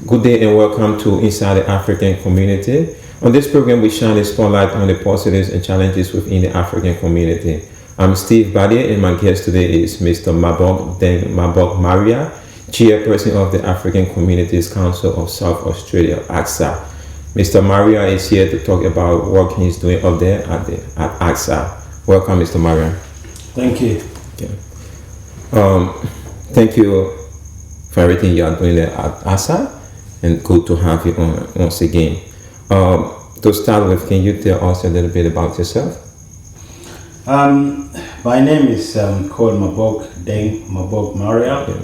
Good day and welcome to Inside the African Community. On this program, we shine a spotlight on the positives and challenges within the African community. I'm Steve Badier and my guest today is Mr. Mabok Deng Mabk Marial, Chairperson of the African Communities Council of South Australia, Accsa. Mr. Marial is here to talk about what he's doing up there at Accsa. Welcome, Mr. Marial. Thank you. Okay. Thank you for everything you are doing there at Accsa, and good to have you on once again. To start with, can you tell us a little bit about yourself? My name is called Mabok Deng Mabk Marial. Yeah.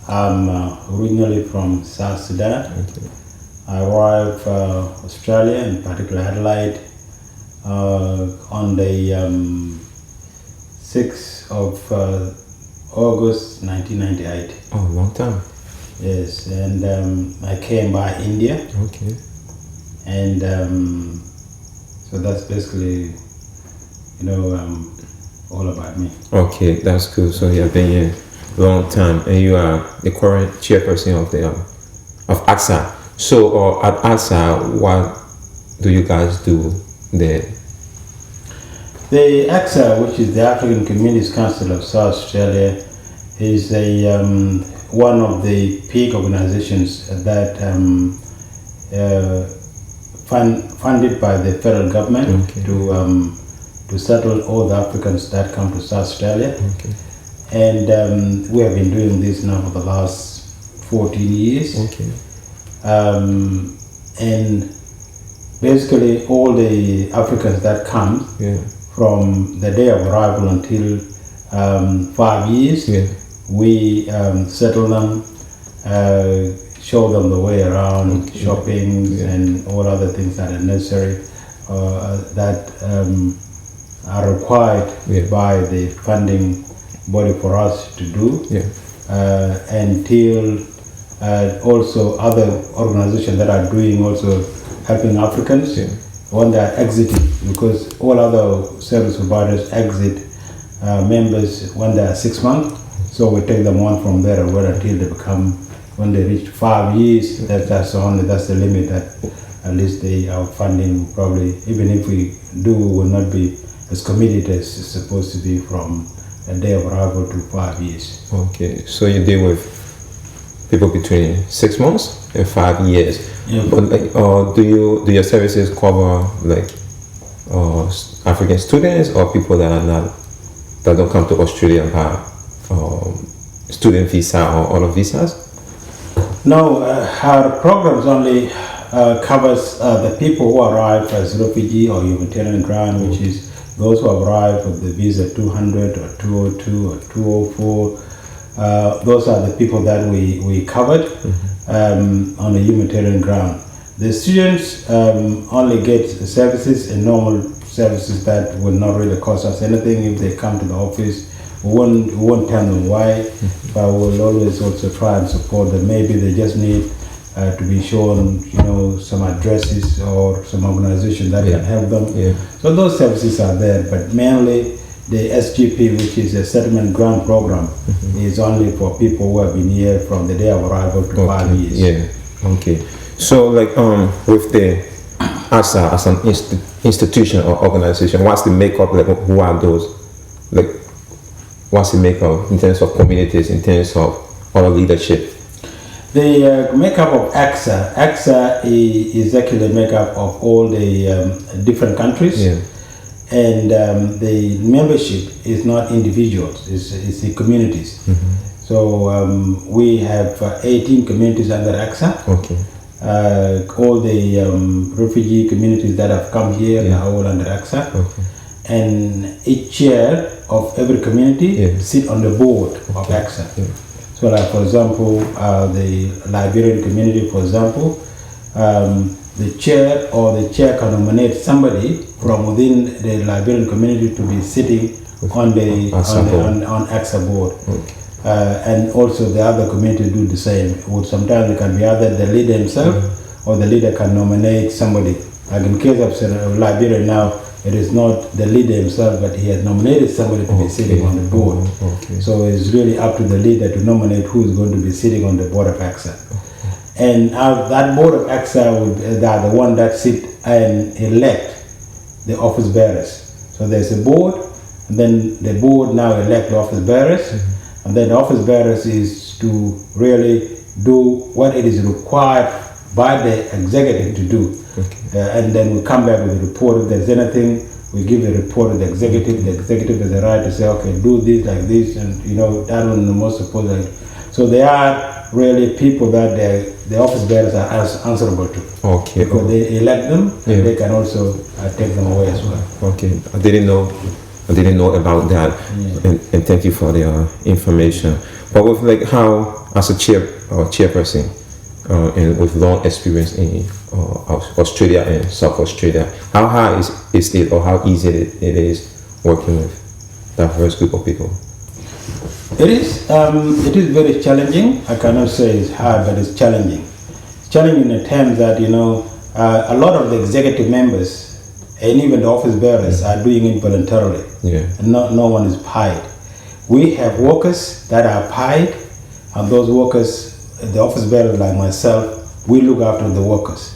I'm originally from South Sudan. Okay. I arrived Australia, in particular Adelaide, on the 6th of August 1998. Oh, long time. Yes, and I came by India, Okay. and so that's basically, all about me. Okay, that's good. So you have been here a long time, and you are the current chairperson of Accsa. So at Accsa, what do you guys do there? The Accsa, which is the African Communities Council of South Australia, is one of the peak organizations that funded by the federal government. Okay. to settle all the Africans that come to South Australia. Okay. And we have been doing this now for the last 14 years. Okay. And basically all the Africans that come, Yeah. from the day of arrival until 5 years, Yeah. we settle them, show them the way around, Okay. shopping, Yeah. and all other things that are necessary, that are required Yeah. by the funding body for us to do. Yeah. Until also other organizations that are doing also helping Africans Yeah. when they are exiting, because all other service providers exit members when they are 6 months. So we take them on from there until they become, when they reach 5 years, that's the limit that at least our funding probably, even if we do, will not be as committed as it's supposed to be from a day of arrival to 5 years. Okay. So you deal with people between 6 months and 5 years. Yeah. But do your services cover African students or people that don't come to Australia by student visa or other visas? No, our programs only covers the people who arrive as refugee or humanitarian ground, which is those who arrive with the visa 200 or 202 or 204. Those are the people that we covered on a humanitarian ground. The students only get the services and normal services that will not really cost us anything. If they come to the office, we won't tell them why, but we'll always also try and support them. Maybe they just need to be shown, some addresses or some organization that can help them. Yeah. So those services are there, but mainly the SGP, which is a settlement grant program, is only for people who have been here from the day of arrival to 5 years. Yeah. Okay. So with the Accsa as an institution or organization, what's the makeup? Who are those? What's the makeup in terms of communities, in terms of our leadership? The makeup of Accsa is actually a makeup of all the different countries. Yeah. And the membership is not individuals, it's the communities. So we have 18 communities under Accsa. Okay. All the refugee communities that have come here Yeah. are all under Accsa. Okay. And each chair of every community sit on the board of Accsa. Yeah. So like, for example, the Liberian community, for example, the chair can nominate somebody from within the Liberian community to be sitting on Accsa board. Okay. And also the other communities do the same. Or sometimes it can be either the leader himself or the leader can nominate somebody. Like in case of Liberia now, it is not the leader himself, but he has nominated somebody to be sitting on the board. So it's really up to the leader to nominate who is going to be sitting on the board of Accsa. And that board of Accsa they are the one that sit and elect the office bearers. So there's a board, and then the board now elect the office bearers, and then the office bearers is to really do what it is required by the executive to do. And then we come back with a report. If there's anything, we give a report to the executive. The executive has the right to say, okay, do this like this, and that one the most supposed. So they are really people that the office bearers are answerable to. Okay. Because they elect them, and they can also take them away as well. Okay, I didn't know about that, and thank you for the information. But with like how, as a chairperson, and with long experience in Australia and South Australia, how hard is it, or how easy it is working with diverse group of people? It is very challenging. I cannot say it's hard, but it's challenging. It's challenging in the terms that a lot of the executive members and even the office bearers are doing it voluntarily. And no one is paid. We have workers that are paid, and those workers, the office bearers like myself, we look after the workers.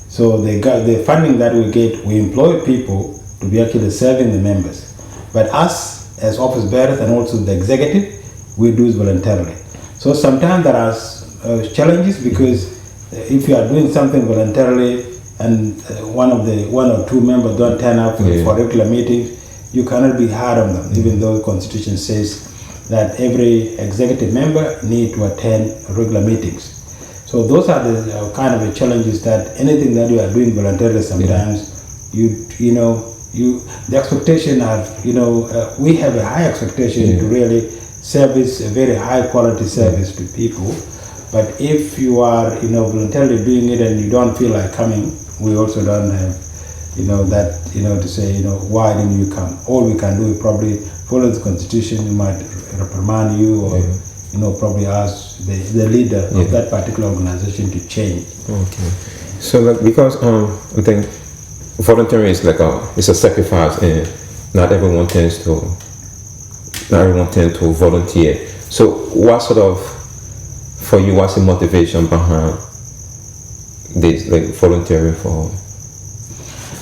So the funding that we get, we employ people to be actually serving the members. But us as office bearers and also the executive, we do it voluntarily. So sometimes there are challenges, because if you are doing something voluntarily and one or two members don't turn up for regular meetings, you cannot be hard on them, even though the Constitution says that every executive member need to attend regular meetings. So those are the kind of the challenges, that anything that you are doing voluntarily, sometimes the expectation of we have a high expectation to really service a very high quality service to people. But if you are voluntarily doing it and you don't feel like coming, we also don't have to say why didn't you come. All we can do is probably follow the Constitution. We might reprimand you, or probably ask the leader of that particular organization to change. Okay. So because I think volunteering is it's a sacrifice, and not everyone tends to volunteer. So what sort of, for you, what's the motivation behind this, volunteering for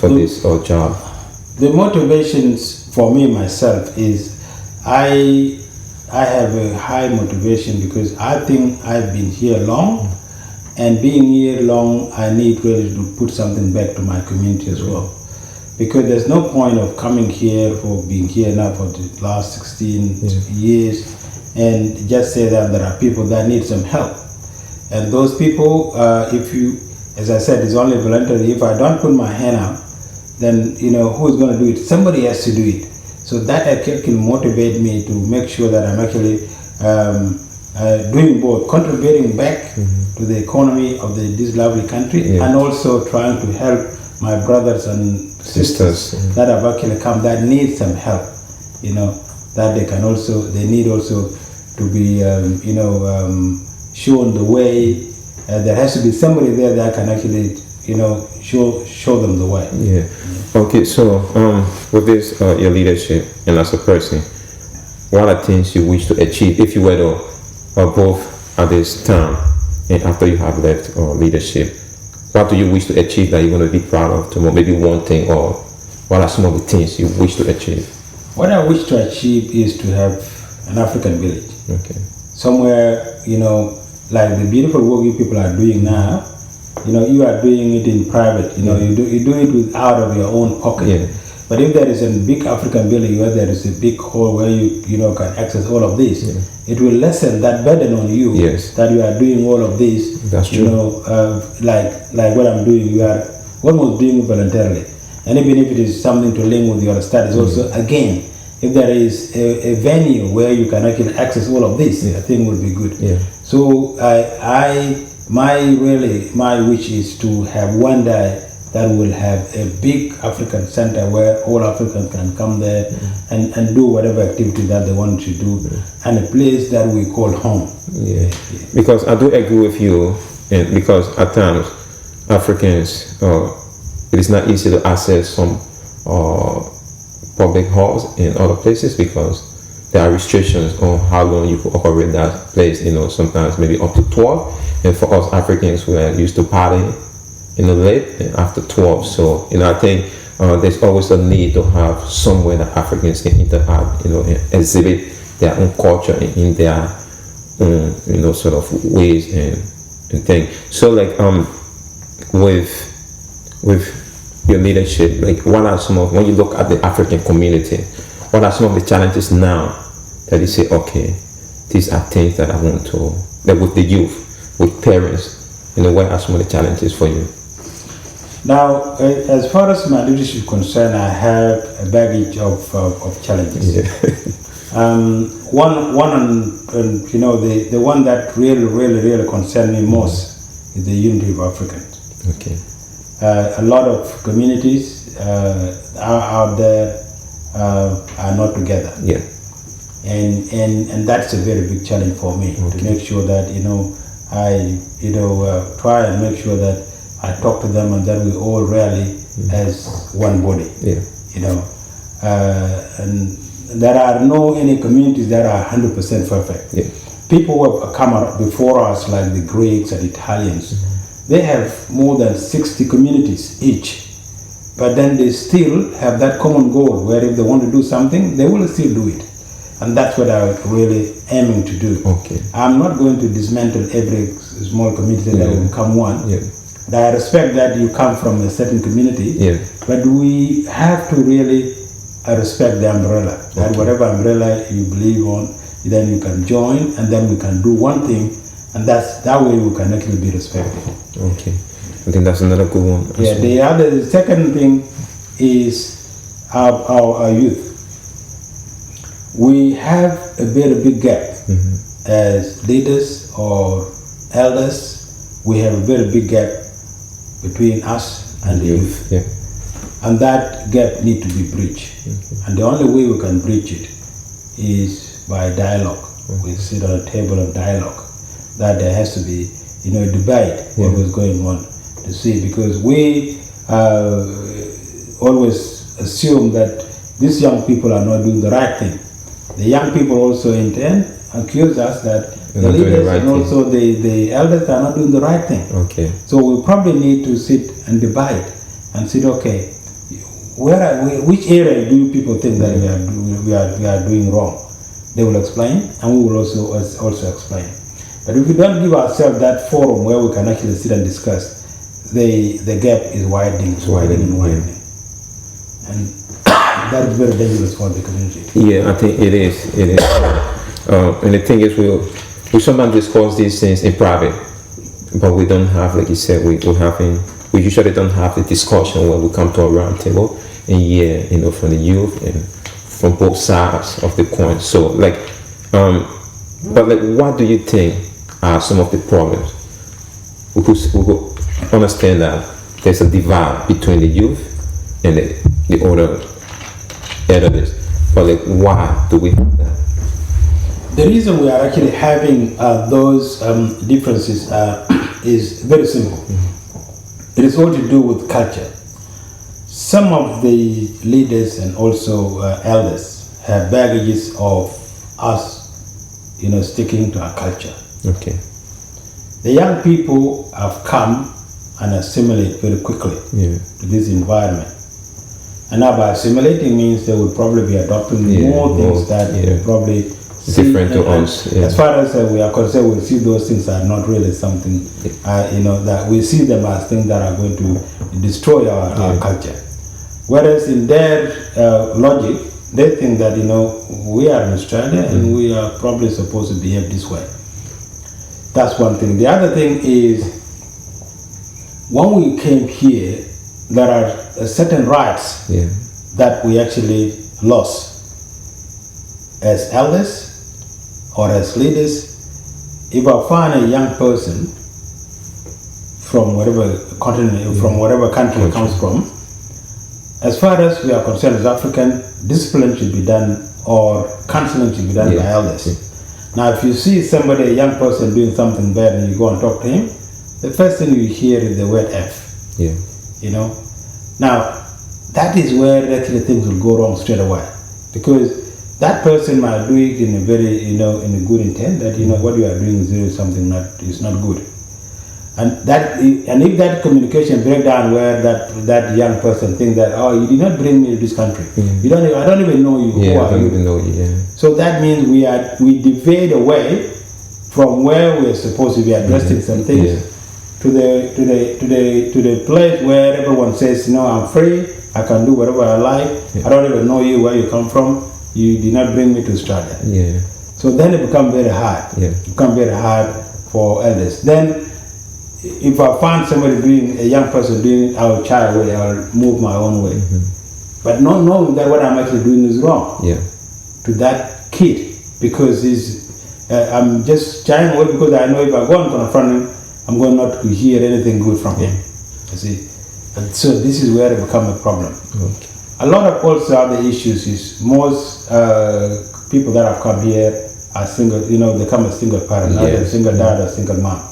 this job? The motivations for me myself is I have a high motivation, because I think I've been here long, and being here long, I need really to put something back to my community as well. Because there's no point of coming here for being here now for the last 16 years and just say that there are people that need some help. And those people, as I said, it's only voluntary. If I don't put my hand out, then who's going to do it? Somebody has to do it. So that can motivate me to make sure that I'm actually doing both, contributing back to the economy of this lovely country, and also trying to help my brothers and sisters that have actually come, that need some help. That they need also to be shown the way. There has to be somebody there that can actually show them the way. Okay, so with this your leadership and as a person, what are things you wish to achieve if you were to both at this time and after you have left leadership? What do you wish to achieve that you're going to be proud of tomorrow? Maybe one thing, or what are some of the things you wish to achieve? What I wish to achieve is to have an African village. Okay. Somewhere, like the beautiful work you people are doing now, you are doing it in private. You do it out of your own pocket. But if there is a big African village where there is a big hall where you can access all of this, it will lessen that burden on you. That you are doing all of this. That's true. Like what I'm doing, you are almost doing it voluntarily. And even if it is something to link with your studies, also again, if there is a venue where you can actually access all of this, I think will be good. So my wish is to have one day that will have a big African center where all Africans can come there and do whatever activity that they want to do, and a place that we call home. Because I do agree with you, and because at times Africans, it is not easy to access some public halls in other places, because there are restrictions on how long you could operate that place. Sometimes maybe up to 12. And for us Africans, we are used to party late and after 12. So I think there's always a need to have somewhere that Africans can interact, and exhibit their own culture in their own, sort of ways and things. So like with your leadership, like what are some of, when you look at the African community, what are some of the challenges now that you say, okay, these are things that I want to, like with the youth, with parents, what are some of the challenges for you? Now, as far as my leadership is concerned, I have a baggage of challenges. Yeah. The one that really concerned me most is the unity of Africans. Okay. A lot of communities out there are not together. Yeah. And that's a very big challenge for me, okay. to make sure that I try and make sure that I talk to them and that we all rally as one body. Yeah. And there are no any communities that are 100% perfect. Yeah. People who have come up before us, like the Greeks and Italians, they have more than 60 communities each. But then they still have that common goal where if they want to do something, they will still do it. And that's what I'm really aiming to do. Okay. I'm not going to dismantle every small community that will become one. Yeah. I respect that you come from a certain community, yeah. but we have to really respect the umbrella. That whatever umbrella you believe on, then you can join, and then we can do one thing, and that way we can actually be respected. Okay, I think that's another good one. Yeah. The second thing is our youth. We have a very big gap as leaders or elders. We have a very big gap between us and the youth. Yeah. And that gap needs to be bridged. And the only way we can bridge it is by dialogue. We sit on a table of dialogue. That there has to be, a debate what was going on to see, because we always assume that these young people are not doing the right thing. The young people also in turn accuse us that the leaders and also the elders are not doing the right thing. Okay. So we probably need to sit and debate and say, okay, which area do people think that we are doing wrong? They will explain, and we will also explain. But if we don't give ourselves that forum where we can actually sit and discuss, the gap is widening. And that is very dangerous for the community. Yeah, I think it is. And the thing is, we sometimes discuss these things in private, but we don't have, like you said, we usually don't have the discussion when we come to a round table and hear, from the youth and from both sides of the coin. So, but what do you think are some of the problems? We could understand that there's a divide between the youth and the older elders, but why do we have that? The reason we are actually having those differences is very simple. It is all to do with culture. Some of the leaders and also elders have baggages of us, sticking to our culture. Okay. The young people have come and assimilate very quickly to this environment. And now by assimilating means they would probably be adopting more things that they probably different to us. Yeah. As far as we are concerned, we see those things are not really something, that we see them as things that are going to destroy our culture. Whereas in their logic, they think that, we are in Australia and we are probably supposed to behave this way. That's one thing. The other thing is, when we came here, there are certain rights that we actually lost as elders or as leaders. If I find a young person from whatever continent, from whatever country it comes from, as far as we are concerned as African, discipline should be done or counseling should be done by elders. Now, if you see somebody, a young person, doing something bad and you go and talk to him, the first thing you hear is the word F. Now, that is where actually things will go wrong straight away. Because that person might do it in a very, in a good intent that, what you are doing is really something is not good. And if that communication break down where that young person thinks that, oh, you did not bring me to this country. I don't even know you. Yeah, Who are I don't you? even know you. Yeah. So that means we deviate away from where we're supposed to be addressing some things to the place where everyone says, I'm free, I can do whatever I like. I don't even know you, where you come from. You did not bring me to Australia. Yeah. So then it becomes very hard. Yeah. It becomes very hard for elders. Then if I find somebody a young person doing it our child way, I'll move my own way. But not knowing that what I'm actually doing is wrong to that kid, because I'm just shying away because I know if I go and confront him, I'm going not to hear anything good from him. You see, and so this is where it becomes a problem. Okay. A lot of also other issues is most people that have come here are single. They come as single parent, either a single dad or single mom.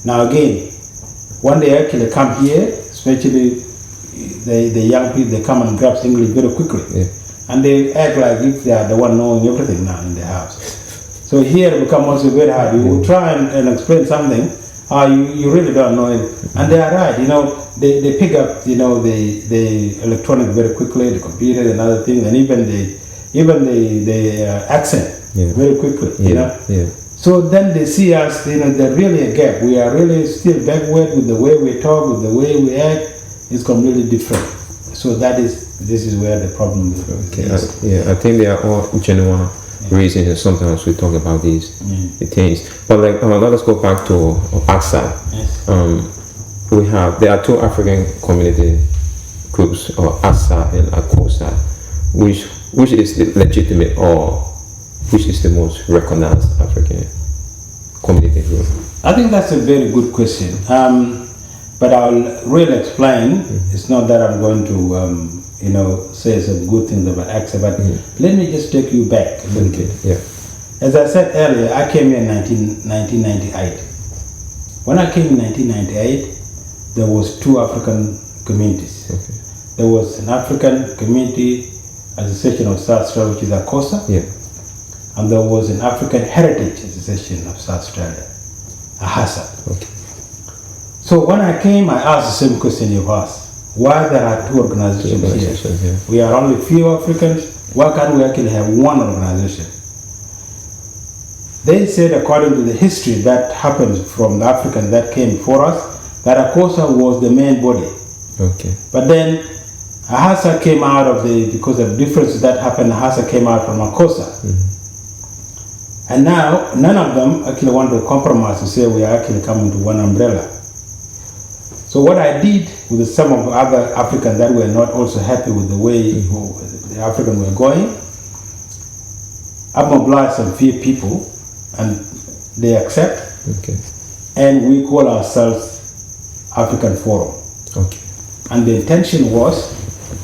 Now again, when they actually come here, especially the young people, they come and grab English very quickly. And they act like if they are the one knowing everything now in the house. So here it becomes also very hard. You will try and explain something, you really don't know it. And they are right, they pick up, the electronic very quickly, the computer and other things, and even the accent very quickly, So then they see us, there's really a gap. We are really still backward with the way we talk, with the way we act. It's completely different. So this is where the problem is. I think they are all genuine reasons, and sometimes we talk about these things. But let us go back to Accsa. There are two African community groups, or Accsa and Accsa. Which is the legitimate, or which is the most recognized African community group? I think that's a very good question. But I'll really explain. It's not that I'm going to, say some good things about Accsa, but let me just take you back a little bit. As I said earlier, I came here in 1998. When I came in 1998, there was two African communities. There was an African Community Association of South Australia, which is Accsa, and there was an African Heritage Association of South Australia, I.A.C. So when I came, I asked the same question you've asked. Why there are two organizations here? We are only few Africans. Why can't we actually have one organization? They said, according to the history that happened from the Africans that came before us, that Accsa was the main body. But then I.A.C came out because of differences that happened, I.A.C came out from Accsa. And now, none of them actually want to compromise to say we are actually coming to one umbrella. So what I did with some of the other Africans that were not also happy with the way the Africans were going, I mobilized some few people, and they accept. And we call ourselves African Forum. And the intention was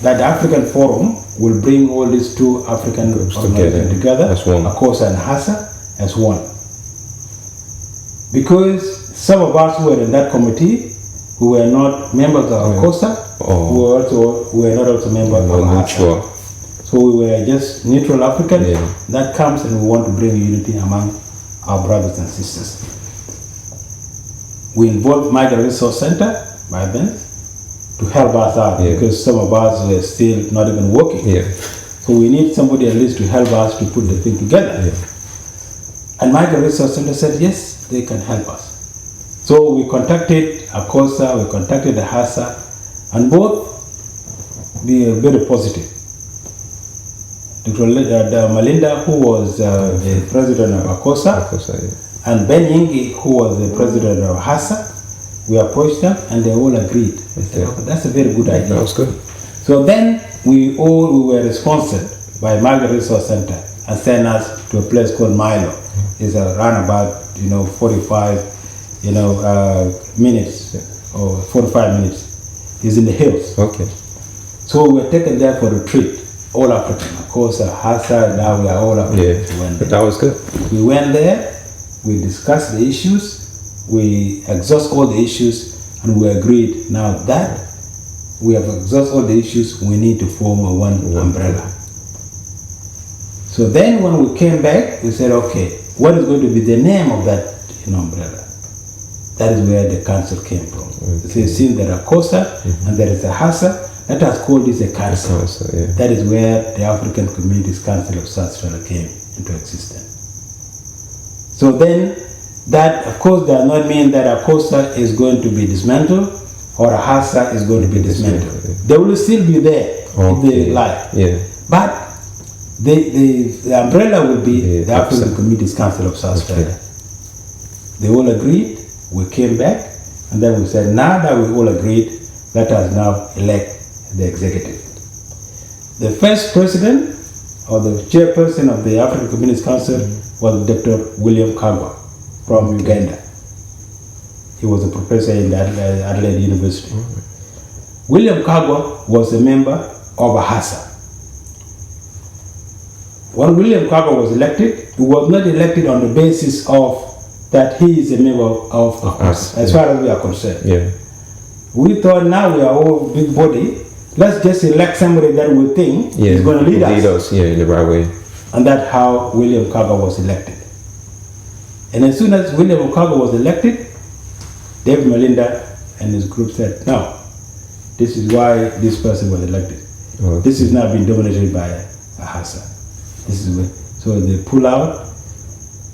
that the African Forum will bring all these two African groups together as one. Accsa and I.A.C as one. Because some of us who were in that committee who were not members of Accsa, who were not also members of I.A.C. So we were just neutral Africans. That comes, and we want to bring unity among our brothers and sisters. We involved Migrant Resource Center by then to help us out because some of us were still not even working. So we need somebody at least to help us to put the thing together. And Migrant Resource Center said yes, they can help us. So we contacted Accsa, we contacted the I.A.C, and both were very positive. Dr. Malinda, who was the president of Accsa, and Ben Yingi, who was the president of I.A.C, we approached them and they all agreed. They said, okay, that's a very good idea. That was good. So then we were sponsored by Migrant Resource Center and sent us to a place called Milo. It's around about 45 minutes or 45 minutes. It's in the hills. So we were taken there for a retreat, all African. Of course, I.A.C, now we are all African. That was good. We went there, we discussed the issues, we exhaust all the issues, and we agreed now that we have exhausted all the issues, we need to form a one umbrella. So then when we came back, we said, okay, what is going to be the name of that umbrella? That is where the council came from. So since there are COSA and there is a HASA, let us call this a council. That is where the African Communities Council of South Australia came into existence. So then, that of course does not mean that a COSA is going to be dismantled or a HASA is going to be dismantled. They will still be there if they like. But the umbrella will be the African Communities Council of South Australia. They all agreed, we came back, and then we said, now that we all agreed, let us now elect the executive. The first president or the chairperson of the African Communities Council was Dr. William Kagwa from Uganda. He was a professor in the Adelaide University. William Kagwa was a member of AHASA. When William Kagwa was elected, he was not elected on the basis of that he is a member of us, as far as we are concerned. We thought now we are all big body, let's just elect somebody that we think is going to lead us. In the right way. And that's how William Kagwa was elected. And as soon as William Kagwa was elected, David Malinda and his group said, no, this is why this person was elected. This is now being dominated by AHASA. This is so they pull out,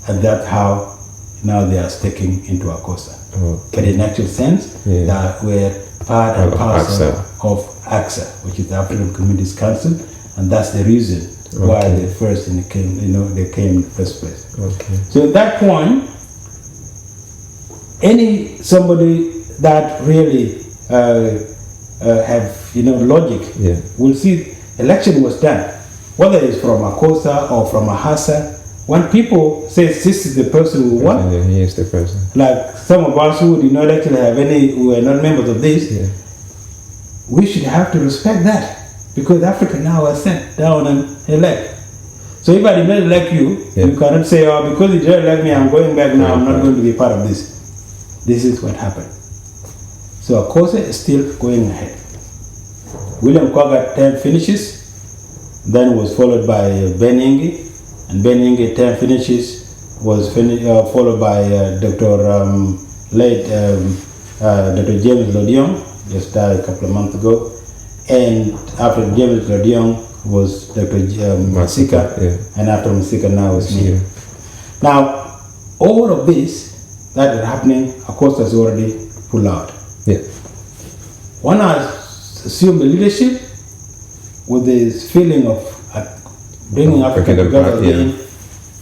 and that's how now they are sticking into ACOSA. But in actual sense, that we're part and parcel of Accsa, which is the African Communities Council, and that's the reason why they first came, they came in the first place. So at that point, somebody that really have logic will see election was done, whether it's from ACOSA or from AHASA. When people say this is the person we want, he is the person. Like some of us who did not actually have any, who are not members of this, we should have to respect that, because Africa now has sent down and elect. So if I did not elect you, you cannot say, oh, because you did not elect me, I'm going back now, I'm not going to be part of this. This is what happened. So ACOSA is still going ahead. William Kwaga term finishes, then was followed by Ben Ingi, and Ben Ingi term finishes, was followed by Dr. Dr. James Lodion, just died a couple of months ago, and after James Lodion was Dr. Masika, and after Masika now is me. Now, all of this that is happening, ACOSA has already pulled out. One has assumed the leadership with this feeling of bringing Africa together again.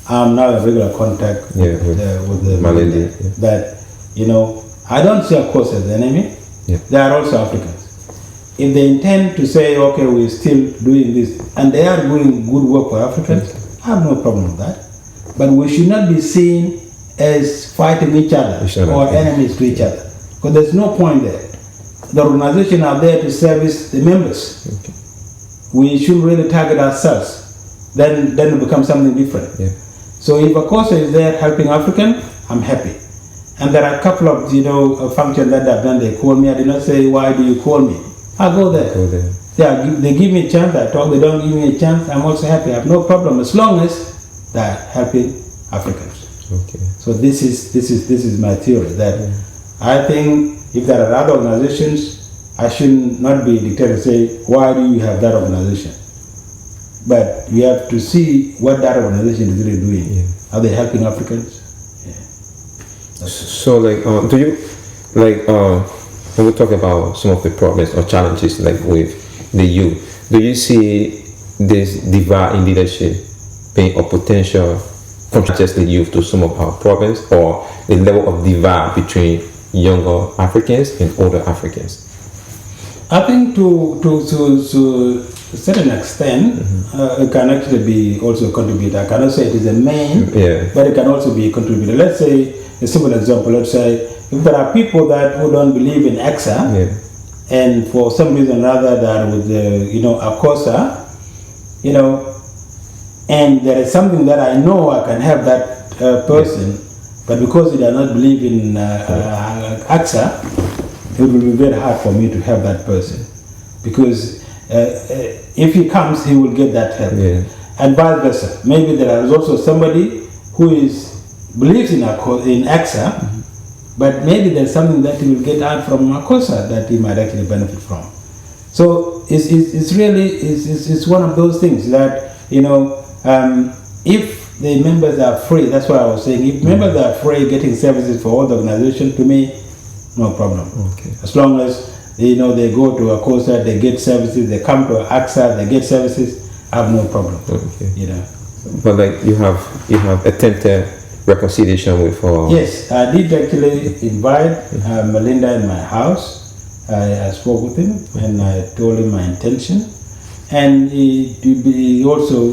I'm now in regular contact with the Malindi. That, I don't see ACOSA as the enemy. They are also Africans. If they intend to say, okay, we're still doing this, and they are doing good work for Africans, I have no problem with that. But we should not be seen as fighting each other or enemies to each other, because there's no point there. The organizations are there to service the members. We should really target ourselves. Then it becomes something different. So if ACOSA is there helping African, I'm happy. And there are a couple of functions that I've done. They call me. I did not say, why do you call me? I go there. They give me a chance. I talk. They don't give me a chance. I'm also happy. I have no problem as long as they're helping Africans. So this is my theory, that I think if there are other organizations, I should not be dictated to say, why do you have that organization? But you have to see what that organization is really doing. Are they helping Africans? So, do you, when we talk about some of the problems or challenges, with the youth, do you see this divide in leadership being a potential from just the youth to some of our problems, or the level of divide between younger Africans and older Africans? I think to a certain extent, it can actually be also a contributor. I cannot say it is a main, but it can also be a contributor. Let's say, a simple example, let's say, if there are people who don't believe in Accsa, and for some reason or other that with ACOSA, and there is something that I know I can help that person, but because they do not believe in Accsa, it will be very hard for me to help that person, because if he comes, he will get that help. and vice versa. Maybe there is also somebody who believes in Accsa, but maybe there's something that he will get out from Accsa that he might actually benefit from. So it's really one of those things that, if the members are free, that's why I was saying, if members are free getting services for all the organization, to me, no problem. Okay. As long as they go to Accsa, they get services, they come to Accsa, they get services, I have no problem. Okay. But like you have attempted reconciliation with Yes, I did actually invite Melinda in my house. I spoke with him and I told him my intention, and he also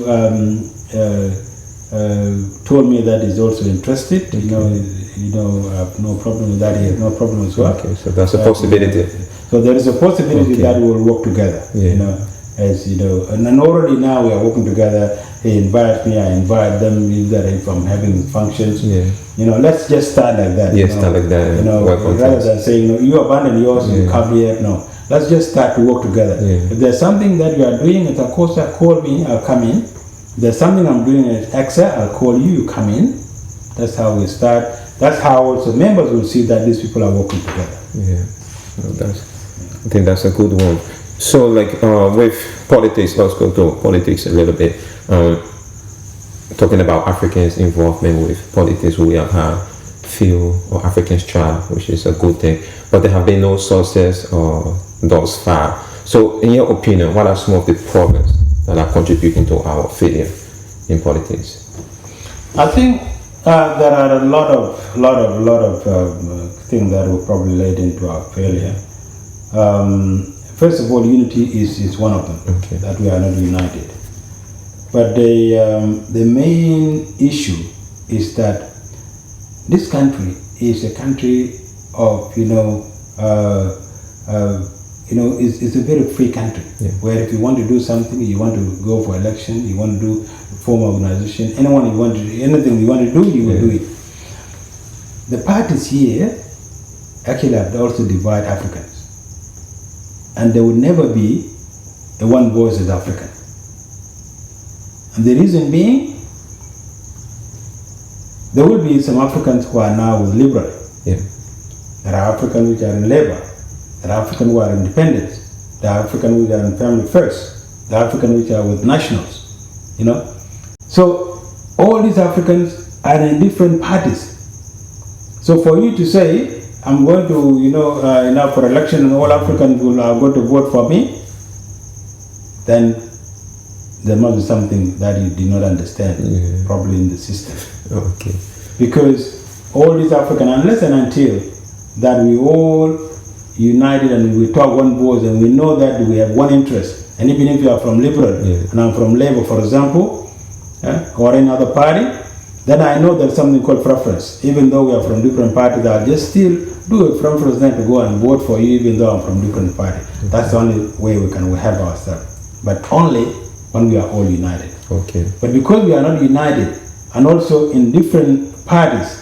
told me that he's also interested. Okay. I have no problem with that. He has no problem as well. Okay, so that's a possibility. So there is a possibility that we will work together. Yeah. And already now we are working together. He invites me, I invite them. If I'm having functions, let's just start like that. Start like that. Rather than saying, you abandon yours, you come here. No, let's just start to work together. Yeah. If there's something that you are doing at Accsa, call me, I'll come in. If there's something I'm doing at Accsa, I'll call you, you come in. That's how we start. That's how also members will see that these people are working together. Yeah, I think that's a good one. So, with politics, let's go to politics a little bit. Talking about Africans' involvement with politics, we have had few or Africans tried, which is a good thing, but there have been no success thus far. So, in your opinion, what are some of the problems that are contributing to our failure in politics? I think there are a lot of things that will probably lead into our failure. First of all, unity is one of them. Okay. That we are not united. But the main issue is that this country is a country of it's a very free country. Yeah. Where if you want to do something, you want to go for election, you want to form an organization, anything you want to do, you will do it. The parties here actually have also divide Africans. And there will never be a one voice as African. And the reason being, there will be some Africans who are now liberal. Yeah. There are Africans which are in labor. There are Africans who are independent. There are Africans which are in family first. There are Africans which are with nationals. So all these Africans are in different parties. So for you to say, I'm going to, for election and all Africans are going to vote for me, then there must be something that you did not understand, probably in the system. Okay. Because all these Africans, unless and until that we all united and we talk one voice and we know that we have one interest, and even if you are from Liberal and I'm from Labour, for example, or any other party, then I know there's something called preference. Even though we are from different parties, I'll just still do a preference then to go and vote for you, even though I'm from different party. Okay. That's the only way we can help ourselves. But only when we are all united. Okay. But because we are not united, and also in different parties,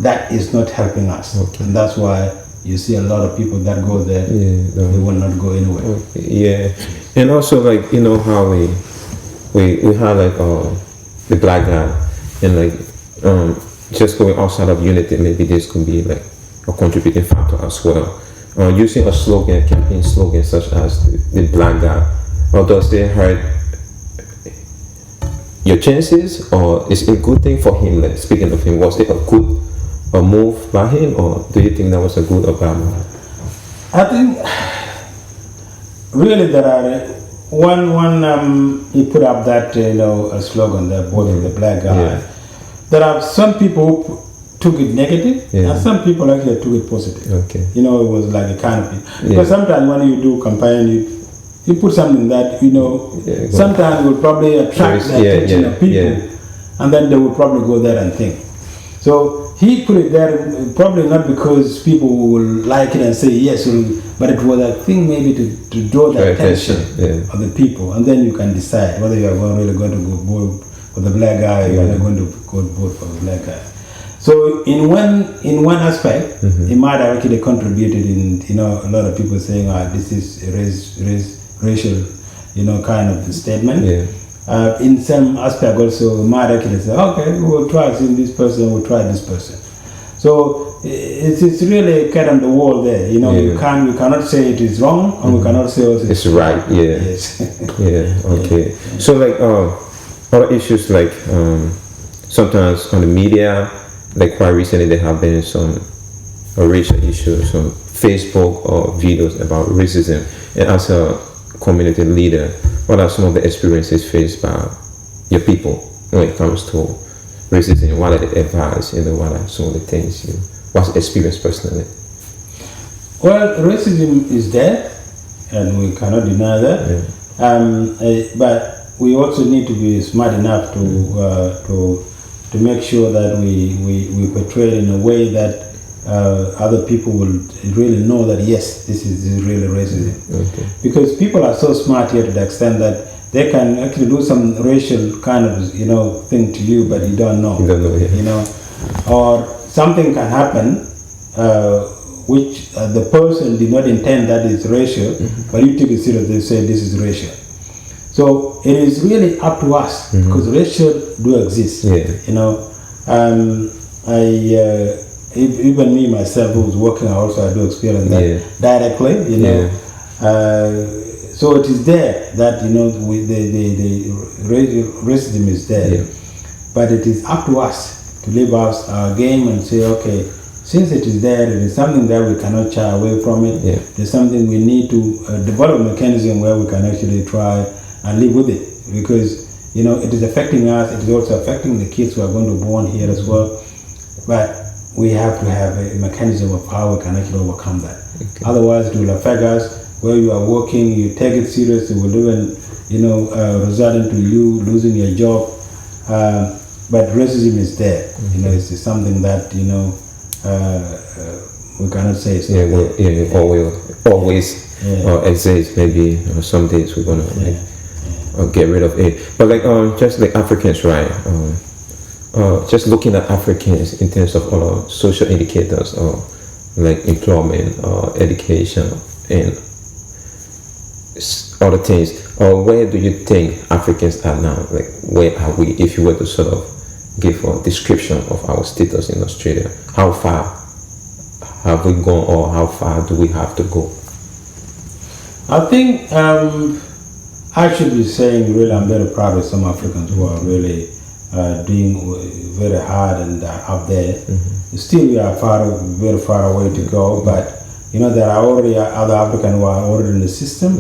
that is not helping us. Okay. And that's why you see a lot of people that go there, they will not go anywhere. Okay. Yeah. And also how we have the black guy, and just going outside of unity, maybe this could be a contributing factor as well. Using a campaign slogan such as the black guy, or does they hurt your chances, or is it a good thing for him? Speaking of him, was it a good move by him, or do you think that was a good or bad move? I think really there are he put up that a slogan that vote for the black guy. Yeah. There are some people who took it negative, and some people actually took it positive. Okay. It was like a canopy. Because sometimes when you do campaign, you put something that sometimes will probably attract the attention of people, and then they will probably go there and think. So he put it there probably not because people will like it and say yes, but it was a thing maybe to draw the attention of the people, and then you can decide whether you are really going to go vote for the black guy or you are not going to go vote for the black guy. So in one aspect, it might have actually contributed in a lot of people saying this is racial kind of statement. in some aspect also, might actually say, okay, we'll try seeing this person, we'll try this person. So it's really a cat on the wall there. You know, we cannot say it is wrong, and we cannot say also it's right. Yeah. Yes. Yeah. Okay. So like other issues like sometimes on the media, like quite recently there have been some racial issues on Facebook or videos about racism. And as a community leader, what are some of the experiences faced by your people when it comes to racism? What are the advice? What are some of the things what's the experience personally? Well, racism is there, and we cannot deny that. But we also need to be smart enough to make sure that we portray it in a way that other people will really know that yes, this is really racism. Okay. Because people are so smart here to the extent that they can actually do some racial kind of thing to you, but you don't know. You don't know, Or something can happen which the person did not intend that is racial, but you take it seriously. They say this is racial. So it is really up to us because racial do exist. Even me myself, who was working, I do experience that directly. So it is there that the racism is there, but it is up to us to live out our game and say, okay, since it is there, it is something that we cannot shy away from it. There's something we need to develop a mechanism where we can actually try and live with it, because it is affecting us. It is also affecting the kids who are going to be born here as well. But we have to have a mechanism of how we can actually overcome that. Otherwise, it will affect us. Where you are working, you take it serious, it will even, result into you losing your job. But racism is there. It's something that we cannot say. Always exist. Maybe some days we're gonna get rid of it. But just like Africans, right? Just looking at Africans in terms of social indicators, like employment, education, and other things. Where do you think Africans are now? Like, where are we? If you were to sort of give a description of our status in Australia, how far have we gone, or how far do we have to go? I think I should be saying, really, I'm very proud of some Africans who are really doing very hard and up there. Still, we are very far away to go, but there are already other Africans who are already in the system,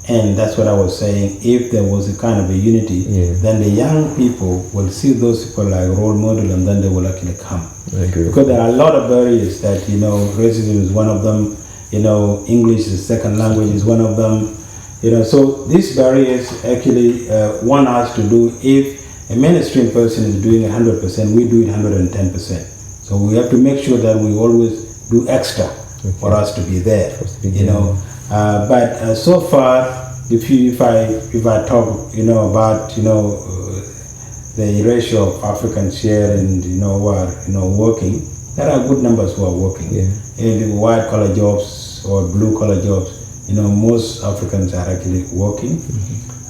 and that's what I was saying. If there was a kind of a unity, then the young people will see those people like role model, and then they will actually come. I agree. Because there are a lot of barriers that racism is one of them. English is second language is one of them. So these barriers actually want us to do. If a mainstream person is doing 100%, we do it 110%. So we have to make sure that we always do extra for us to be there. But so far, if I talk about the ratio of Africans here and who are working, there are good numbers who are working. In white collar jobs or blue collar jobs, most Africans are actually working.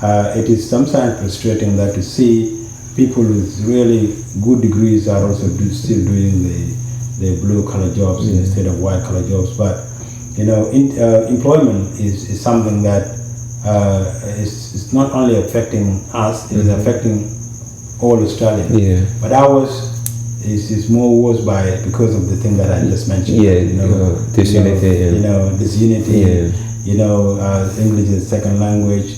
It is sometimes frustrating that to see people with really good degrees are also still doing the blue collar jobs instead of white collar jobs. But employment is something that is not only affecting us; it is affecting all Australians. But ours is more worse because of the thing that I just mentioned. Disunity. Disunity. English is second language.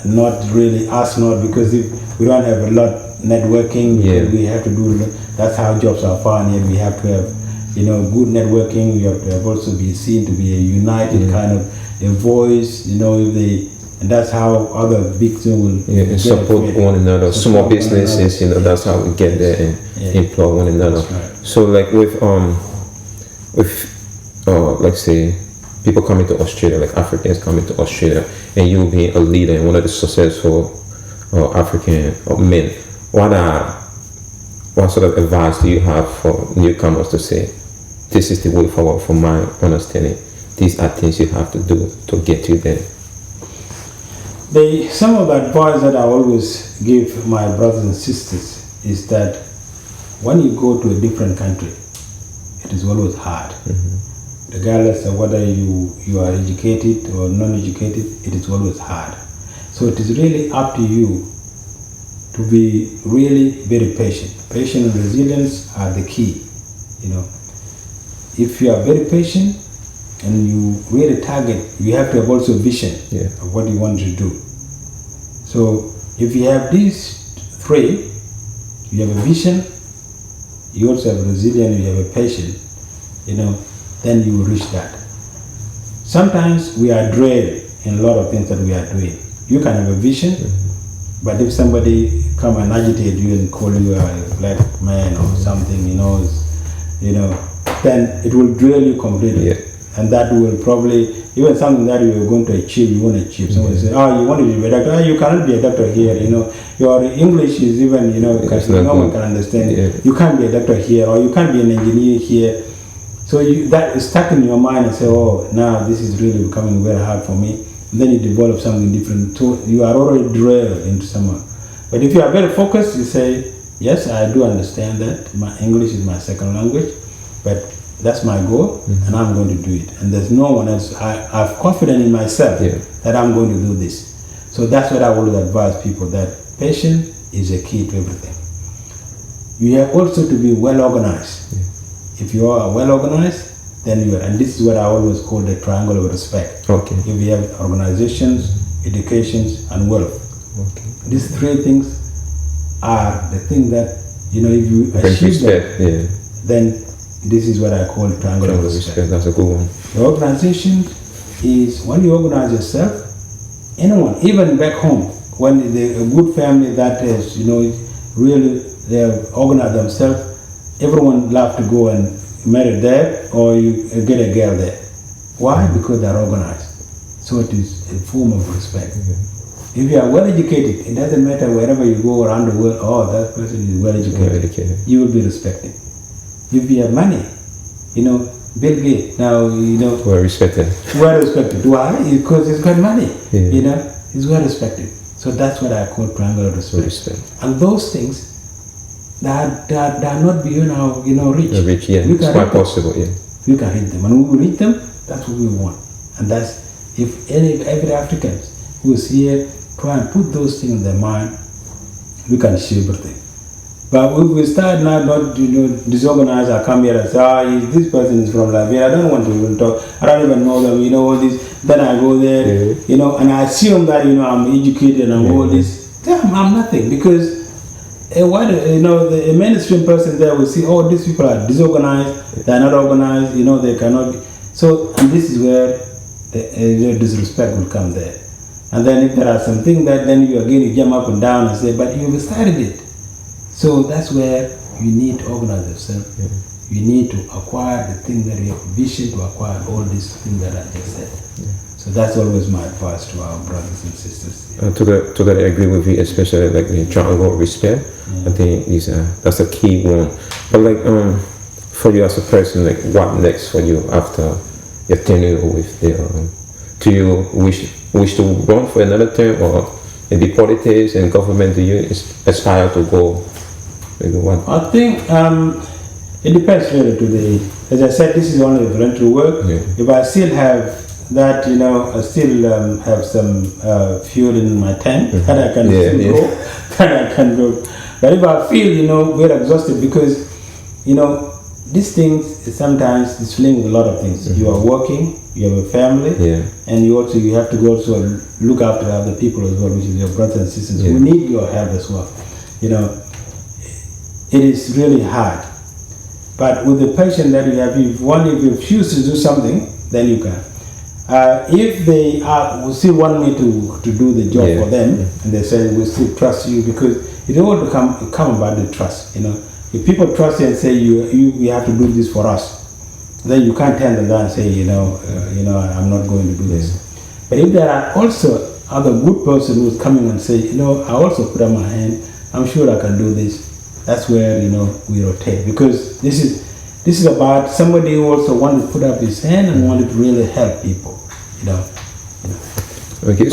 Not really us, not because if we don't have a lot networking, we have to do. That's how jobs are found here. We have to have, good networking. We have to also be seen to be a united kind of a voice. And that's how other big things will support one another. Small businesses, that's how we get there and employ one another. Right. So, like with let's say people coming to Australia, like Africans coming to Australia, and you being a leader and one of the successful African men, what sort of advice do you have for newcomers to say, this is the way forward from my understanding, these are things you have to do to get you there? Some of the advice that I always give my brothers and sisters is that when you go to a different country, it is always hard. Regardless of whether you are educated or non-educated, it is always hard. So it is really up to you to be really very patient. Patience and resilience are the key. If you are very patient and you really target, you have to have also vision of what you want to do. So if you have these three, you have a vision, you also have resilience, you have a patience, then you will reach that. Sometimes we are drained in a lot of things that we are doing. You can have a vision, but if somebody come and agitate you and call you a black man or something, then it will drill you completely. And that will probably, even something that you are going to achieve, you won't achieve. Someone say, oh, you want to be a doctor? Oh, you cannot be a doctor here, Your English is even, no one can understand. You can't be a doctor here, or you can't be an engineer here. So that is stuck in your mind and say, oh, now this is really becoming very hard for me. And then you develop something different. So you are already drilled into someone. But if you are very focused, you say, yes, I do understand that. My English is my second language, but that's my goal, and I'm going to do it. And there's no one else. I have confidence in myself that I'm going to do this. So that's what I would advise people, that patience is a key to everything. You have also to be well organized. If you are well organized, then you are, and this is what I always call the triangle of respect. If you have organizations, educations, and wealth. These three things are the thing that, if you achieve them, then this is what I call triangle of respect. That's a good one. The organization is when you organize yourself, anyone, even back home, when a good family that is, really they have organized themselves, everyone loves to go and marry there or you get a girl there. Why? Because they are organized. So it is a form of respect. If you are well educated, it doesn't matter wherever you go around the world, oh, that person is well educated. You will be respected. If you have money, Bill Gates, now, well respected. Well respected. Why? Because he's got money. He's well respected. So that's what I call triangle of respect. And those things that are not beyond our, reach. Reach, it's quite possible, We can reach them. And when we reach them, that's what we want. And that's, if every African who is here try and put those things in their mind, we can achieve everything. But if we start now not, disorganized, I come here and say, this person is from Liberia, I don't want to even talk, I don't even know them, all this, then I go there, and I assume that, I'm educated and all this. Damn, I'm nothing, because the mainstream person there will see, oh, these people are disorganized, they're not organized, they cannot be. So, and this is where the disrespect will come there. And then if there are some things that then you jump up and down and say, but you started it. So that's where you need to organize yourself. You need to acquire the thing that you have vision to acquire all these things that I just said. So that's always my advice to our brothers and sisters. Totally agree with you, especially like the triangle of respect. I think that's a key one. But for you as a person, like what next for you after your tenure with do you wish to run for another term, or maybe politics and government? Do you aspire to go? Maybe what? I think it depends really as I said, this is only voluntary work. If I still have that, I still have some fuel in my tank that I can still go, then I can go. But if I feel, very exhausted, because, these things sometimes it's linked with a lot of things. You are working, you have a family, and you have to also look after other people as well, which is your brothers and sisters who need your help as well. It is really hard. But with the passion that you have, if you choose to do something, then you can. If they will still want me to do the job for them, and they say we still trust you, because it all come about the trust. If people trust you and say you have to do this for us, then you can't turn them down and say I'm not going to do this. But if there are also other good person who's coming and say I also put up my hand, I'm sure I can do this. That's where we rotate, because this is about somebody who also wanted to put up his hand and wanted to really help people. Okay,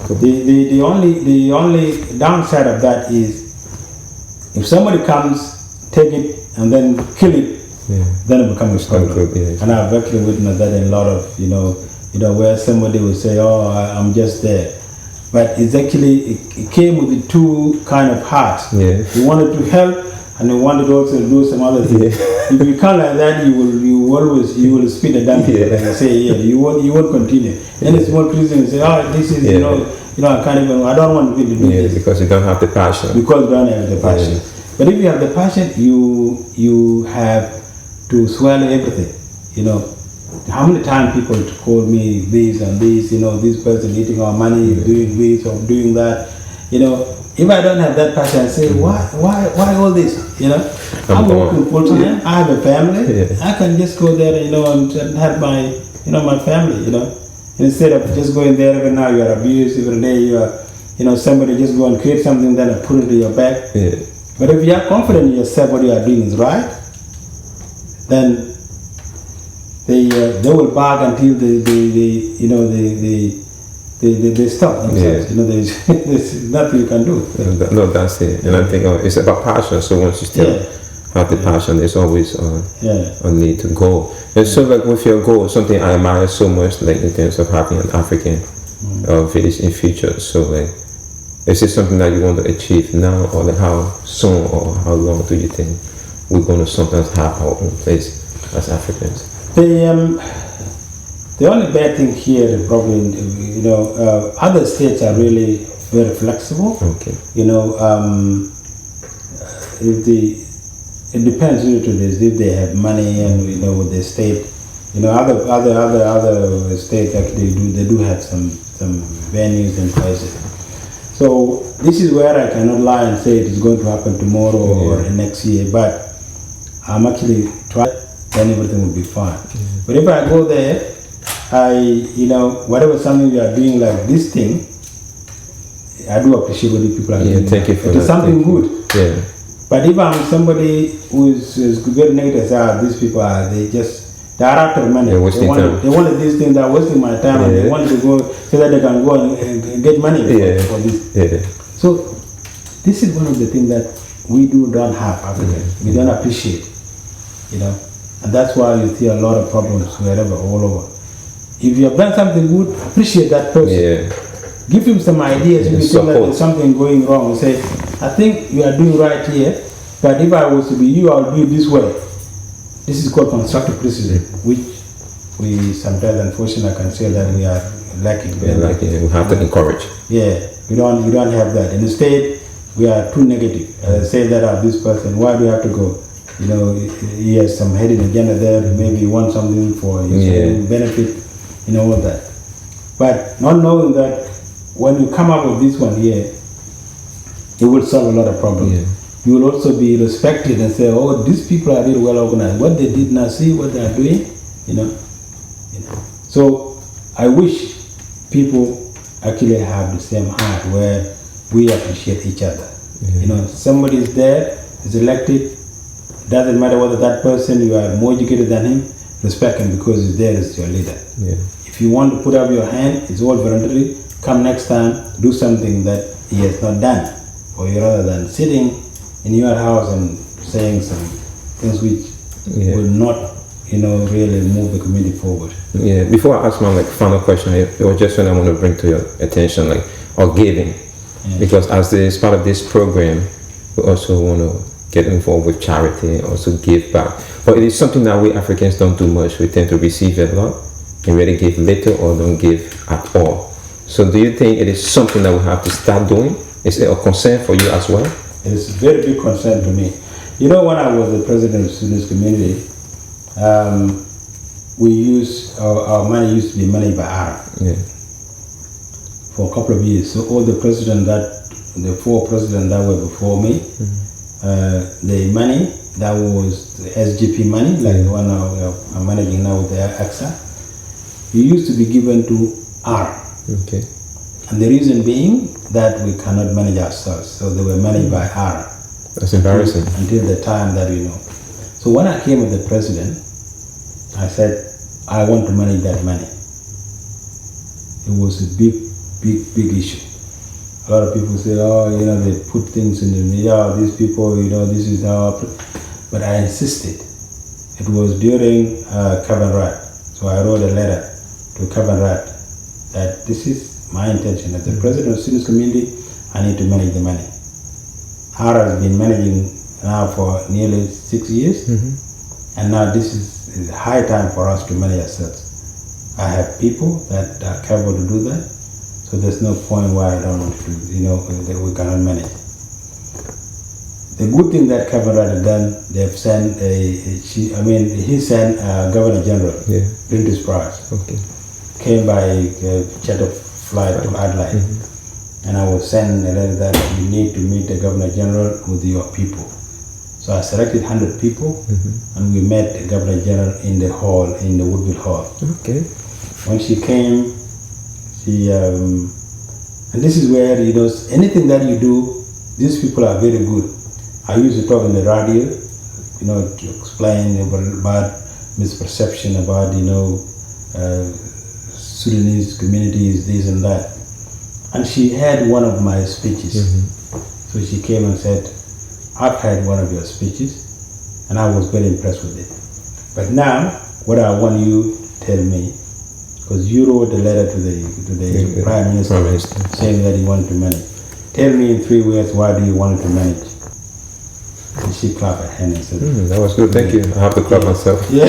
The only downside of that is if somebody comes, take it and then kill it, then it becomes a problem. And I've actually witnessed that in a lot of where somebody will say, "Oh, I'm just there," but it's actually it came with the two kind of hearts. You wanted to help and you wanted also to do some other things. If you come like that, you will speed it down. Like I say, you won't continue. Then a small Christian will say, "Oh, this is I can't even. I don't want to do this because you don't have the passion. Because you don't have the passion. But if you have the passion, you have to swallow everything. How many times people call me this and this, this person eating our money, doing this or doing that, If I don't have that passion, I say, why all this, I'm working full time, I have a family, I can just go there, and help my, my family, Instead of just going there every now you are abused, every day you are, somebody just go and create something, then put it to your back. But if you are confident in yourself, what you are doing is right, then they will bark until they stop themselves. There's nothing you can do. No, that's it. And I think it's about passion. So once you still have the passion, there's always a need to go. And so, like with your goal, something I admire so much, like in terms of having an African village in future. So, like, is this something that you want to achieve now, or like how soon or how long do you think we're going to sometimes have our own place as Africans? The only bad thing here, the problem, other states are really very flexible. It depends really to this, if they have money and with the state, other states actually do have some venues and places. So this is where I cannot lie and say it is going to happen tomorrow or next year, but I'm actually trying, then everything will be fine. But if I go there, whatever something we are doing like this thing, I do appreciate what people are doing. Thank you for that. It is something good. But if I'm somebody who is very negative, these people they are after money. They wanted these things, they are wasting my time, and they wanted to go so that they can go and get money for this. So this is one of the things that we don't have Africans. We don't appreciate, and that's why you see a lot of problems wherever, all over. If you have done something good, appreciate that person. Give him some ideas. If you think that there's something going wrong, say, I think you are doing right here, but if I was to be you, I'll do it this way. This is called constructive criticism, which we sometimes, unfortunately, can say that we are lacking. We have to encourage. We don't have that. Instead, we are too negative. Say that this person, why do you have to go? He has some hidden agenda there. Maybe he wants something for his own benefit. All that. But not knowing that when you come up with this one here, it will solve a lot of problems. You will also be respected and say, oh, these people are really well organized. What they did now, see what they are doing, So I wish people actually have the same heart where we appreciate each other. Somebody is there, is elected, doesn't matter whether that person, you are more educated than him, respect him because he's there as your leader. If you want to put up your hand, it's all voluntary. Come next time, do something that he has not done for you, rather than sitting in your house and saying some things which will not, really move the community forward. Before I ask my final question, it was just what I want to bring to your attention, or giving, because as part of this program, we also want to get involved with charity, also give back. But it is something that we Africans don't do much. We tend to receive a lot and really give little or don't give at all. So do you think it is something that we have to start doing? Is it a concern for you as well? It is a very big concern to me. When I was the president of the students community, our money used to be money by hour for a couple of years. So all the four presidents that were before me, the money that was the SGP money, like the one I'm managing now with the Accsa, it used to be given to R. And the reason being that we cannot manage ourselves, so they were managed by R. That's embarrassing. Until the time that So when I came with the president, I said, I want to manage that money. It was a big big issue. A lot of people say, oh, they put things in the media, these people, this is how. But I insisted. It was during Kevin Rudd. So I wrote a letter to Kevin Rudd that this is my intention. As the president of the students community, I need to manage the money. Hara has been managing now for nearly 6 years, and now this is high time for us to manage ourselves. I have people that are capable to do that, so there's no point why I don't want to do, that we cannot manage. The good thing that Kevin Rudd has done, they've sent he sent Governor General, Prentice Price, came by charter flight to Adelaide. And I was sent a letter that you need to meet the Governor General with your people. So I selected 100 people, and we met the Governor General in the hall, in the Woodville Hall. Okay. When she came, she and this is where anything that you do, these people are very good. I used to talk in the radio, to explain about misperception about Sudanese communities, this and that. And she had one of my speeches. So she came and said, I've heard one of your speeches, and I was very impressed with it. But now, what I want you to tell me, because you wrote a letter to the Prime Minister saying that you wanted to manage. Tell me in 3 words, why do you want to manage? And she clapped her hand and said, that was good, thank you. I have to clap myself. Yeah.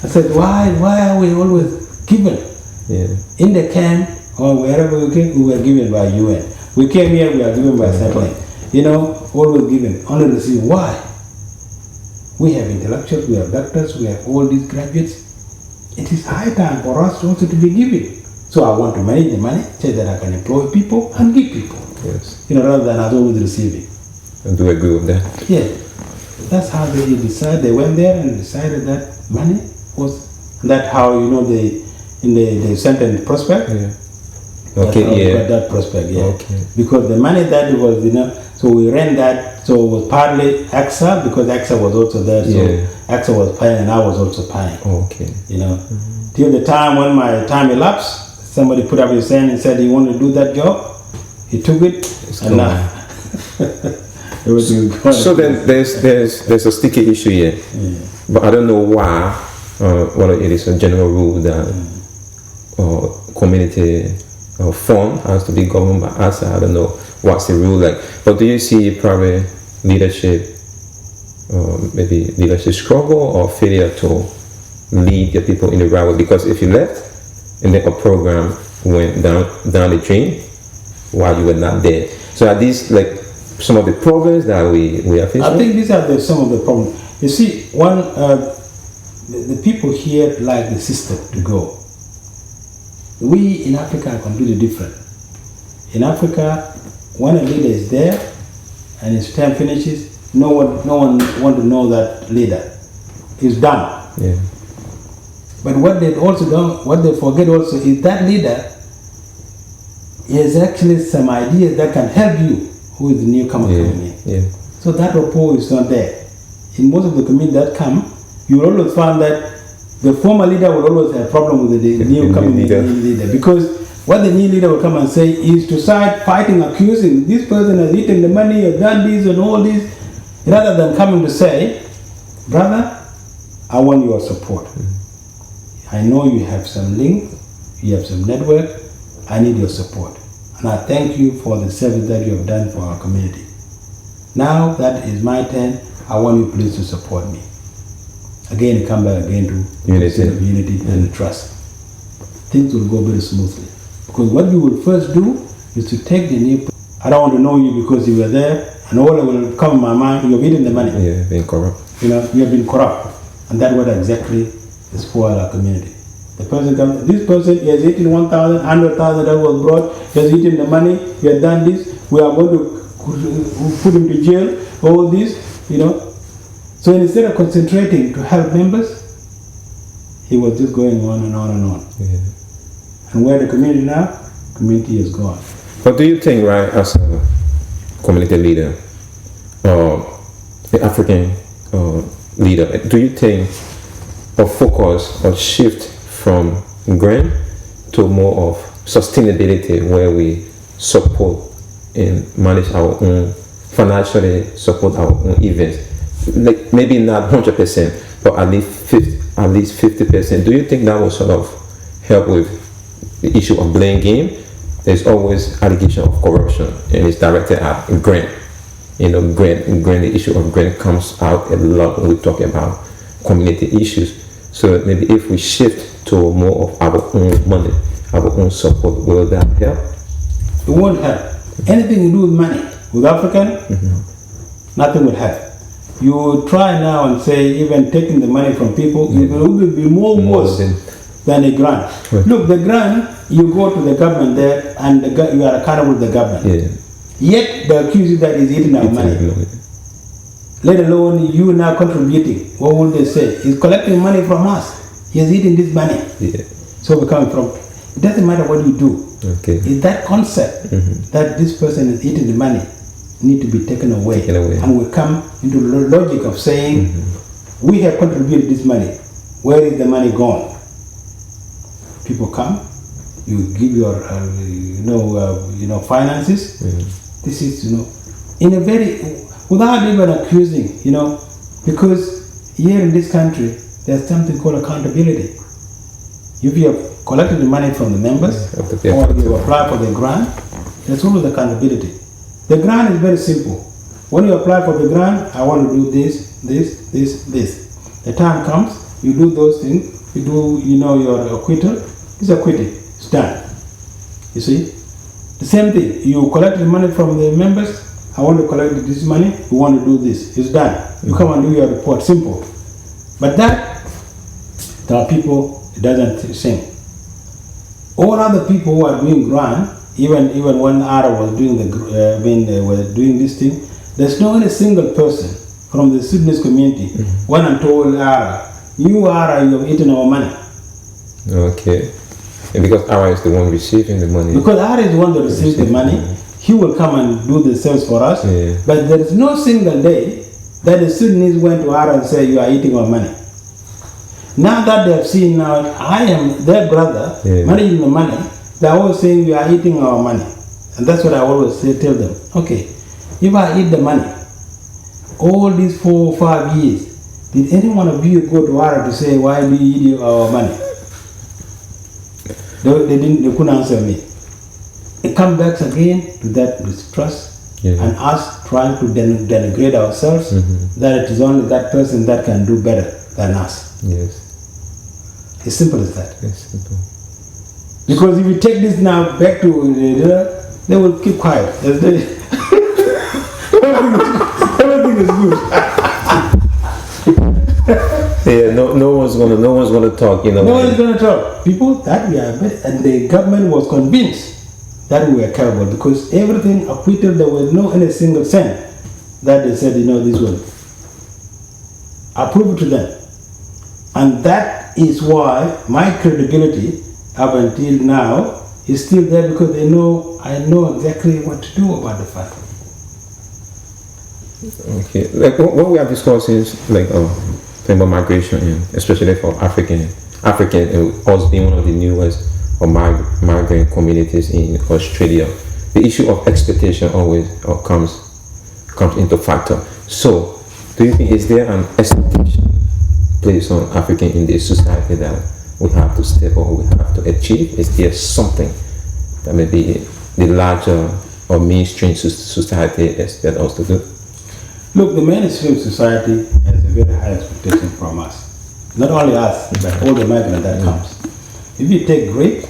I said, why are we always given? In the camp, or wherever we came, we were given by UN. We came here, we are given by settling. Always given, only receive. Why? We have intellectuals, we have doctors, we have all these graduates. It is high time for us also to be given. So I want to manage the money, so that I can employ people and give people. Yes. Rather than us always receiving. I do agree with that. Yeah. That's how they decided. They went there and decided that money was. That's how they sent in prospect. That prospect, because the money that was, so we ran that, so it was partly Accsa, because Accsa was also there, so Accsa was paying and I was also paying. Till the time when my time elapsed, somebody put up his hand and said he wanted to do that job. He took it, and now everything is gone. So then there's a sticky issue here, but I don't know why. Whether it is a general rule that community fund has to be governed by us. I don't know what's the rule like. But do you see probably leadership, maybe leadership struggle or failure to lead the people in the right way? Because if you left and then a program went down the drain while you were not there. So are these like some of the problems that we are facing? I think these are some of the problems. You see, the people here like the system to go. We in Africa are completely different. In Africa, when a leader is there and his term finishes, no one want to know that leader. He's done. Yeah. But what they forget also is that leader is actually some ideas that can help you, who is the newcomer coming in. Yeah. So that rapport is not there. In most of the communities that come, you will always find that the former leader will always have a problem with the new coming leader, because what the new leader will come and say is to start fighting, accusing this person has eaten the money, has done this and all this, rather than coming to say, brother, I want your support. I know you have some link, you have some network, I need your support. And I thank you for the service that you have done for our community. Now that is my turn, I want you please to support me. Again, come back again to unity and trust. Things will go very smoothly. Because what you will first do is to take the new. I don't want to know you because you were there, and all that will come in my mind, you have eaten the money. Yeah, being corrupt. You have been corrupt. And that's what exactly is for our community. The person comes, this person, he has eaten 1,000, 100,000 that was brought, he has eaten the money, he has done this, we are going to put him to jail, all this, So instead of concentrating to help members, he was just going on and on and on. Yeah. And where the community now, community is gone. But do you think, right, as a community leader, the African leader, do you think a focus or shift from grain to more of sustainability where we support and manage our own, financially support our own events. Like maybe not 100%, but at least 50%. Do you think that will sort of help with the issue of blame game? There's always allegation of corruption, and it's directed at grant. The issue of grant comes out a lot when we talk about community issues. So maybe if we shift to more of our own money, our own support, will that help? It won't help. Anything to do with money, with African, nothing will help. You try now and say, even taking the money from people, it will be more worse than a grant. Right. Look, the grant, you go to the government there, and you are accountable to the government. Yeah. Yet they accuse you that he's eating our money. Let alone you now contributing. What will they say? He's collecting money from us. He's eating this money. Yeah. So we're coming from. It doesn't matter what you do. Okay. It's that concept that this person is eating the money need to be taken away. And we come into the logic of saying we have contributed this money. Where is the money gone? People come, you give your finances. This is in a very, without even accusing, because here in this country there's something called accountability. If you have collected the money from the members or you apply for the grant, there's always accountability. The grant is very simple. When you apply for the grant, I want to do this. The time comes, you do those things, you do your acquittal, it's acquitted, it's done. You see? The same thing, you collect the money from the members, I want to collect this money, we want to do this, it's done. You come and do your report, simple. But that, there are people, it doesn't sing. All other people who are doing grant, even when Ara was doing when they were doing this thing, there's not any single person from the Sudanese community went and told Ara, you have eaten our money. Okay. And because Ara is the one receiving the money. Because Ara is the one that receives the money, he will come and do the sales for us. Yeah. But there is no single day that the Sudanese went to Ara and said, you are eating our money. Now that they have seen now, I am their brother, managing the money, they are always saying, you are eating our money. And that's what I always tell them. Okay, if I eat the money, all these 4 or 5 years, did any one of you go to Ara to say, why do you eat our money? They couldn't answer me. It comes back again to that distrust and us trying to denigrate ourselves, that it is only that person that can do better than us. Yes. It's simple as that. It's simple. Because if you take this now back to they will keep quiet. Everything is good. Yeah, no one's gonna talk. No one's gonna talk. People that we are, and the government was convinced that we were capable because everything acquitted. There was no any single cent that they said this one. Approve it to them, and that is why my credibility up until now is still there because they know I know exactly what to do about the fact. Okay, like what we are discussing is like talking about migration, and especially for African, us being one of the newest or migrant communities in Australia. The issue of expectation always comes into factor. So, do you think is there an expectation placed on African in this society that we have to step or we have to achieve? Is there something that maybe the larger or mainstream society expects us to do? Look, the mainstream society has a very high expectation from us. Not only us, but all the migrants that comes. If you take Greek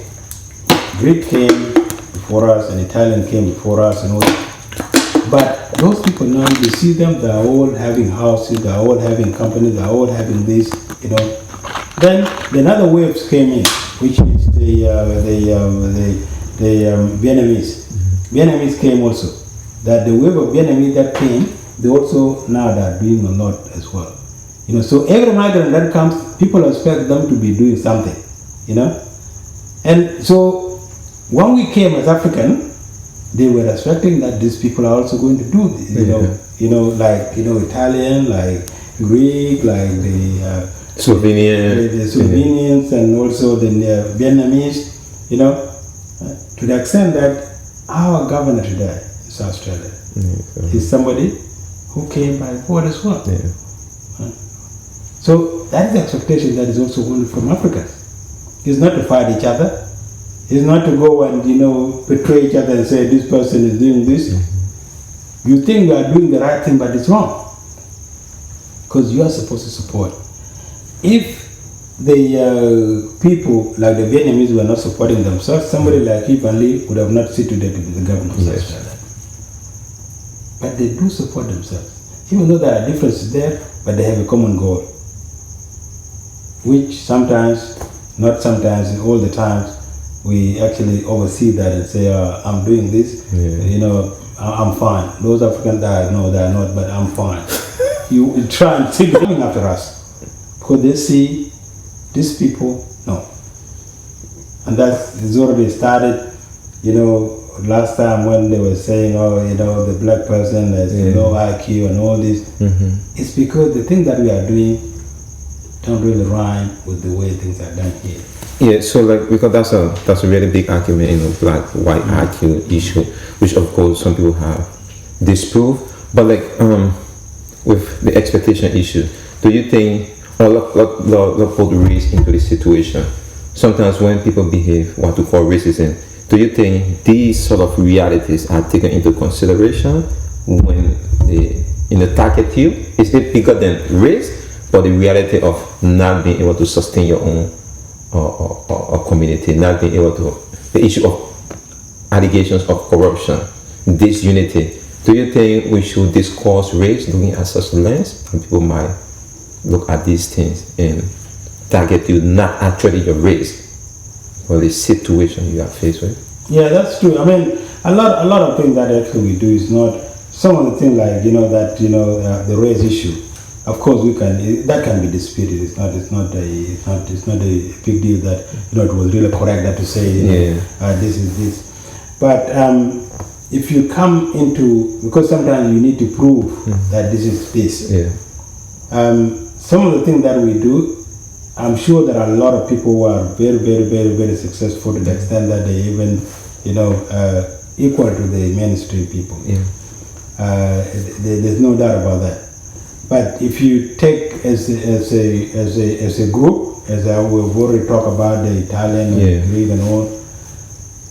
came before us, and Italian came before us, and all that. But those people now, you see them, they are all having houses, they are all having companies, they are all having this, Then another waves came in, which is the Vietnamese. Vietnamese came also. That the wave of Vietnamese that came, they also now they are doing a lot as well. So every migrant that comes, people expect them to be doing something, And so when we came as African, they were expecting that these people are also going to do this, Italian, like Greek, like the Slovenians and also the Vietnamese, to the extent that our governor today in South Australia is somebody who came by board as well. Yeah. So that is the expectation that is also wanted from Africans. It's not to fight each other. It's not to go and, betray each other and say this person is doing this. You think you are doing the right thing, but it's wrong. Because you are supposed to support. If the people, like the Vietnamese, were not supporting themselves, somebody like Ivan Lee would have not sit today to be the governor of South Australia. But they do support themselves. Even though there are differences there, but they have a common goal. Which sometimes, not sometimes, all the times, we actually oversee that and say, I'm doing this, I'm fine. Those Africans that no, they are not, but I'm fine. You try and see coming after us. Because they see these people, no. And that's already started, last time when they were saying, the black person has low IQ and all this. It's because the things that we are doing don't really rhyme with the way things are done here. Yeah, so because that's a really big argument, black white IQ issue, which of course some people have disproved. But with the expectation issue, do you think, or let's put race into the situation? Sometimes when people behave what we call racism, do you think these sort of realities are taken into consideration when they target you? Is it bigger than race, or the reality of not being able to sustain your own or community, not being able to, the issue of allegations of corruption, disunity? Do you think we should discuss race looking at such a lens? And people might look at these things and target you, not actually your race, or the situation you are faced with? Yeah, that's true. I mean, a lot of things that actually we do is not, some of the things like, the race issue. Of course, that can be disputed. It's not a big deal that, it was really correct that to say, this is this. But if you come into, because sometimes you need to prove that this is this. Yeah. Some of the things that we do, I'm sure there are a lot of people who are very, very, very, very successful to the extent that they even, equal to the mainstream people. Yeah. There's no doubt about that. But if you take as a group, as we've already talked about the Italian and Greek and all,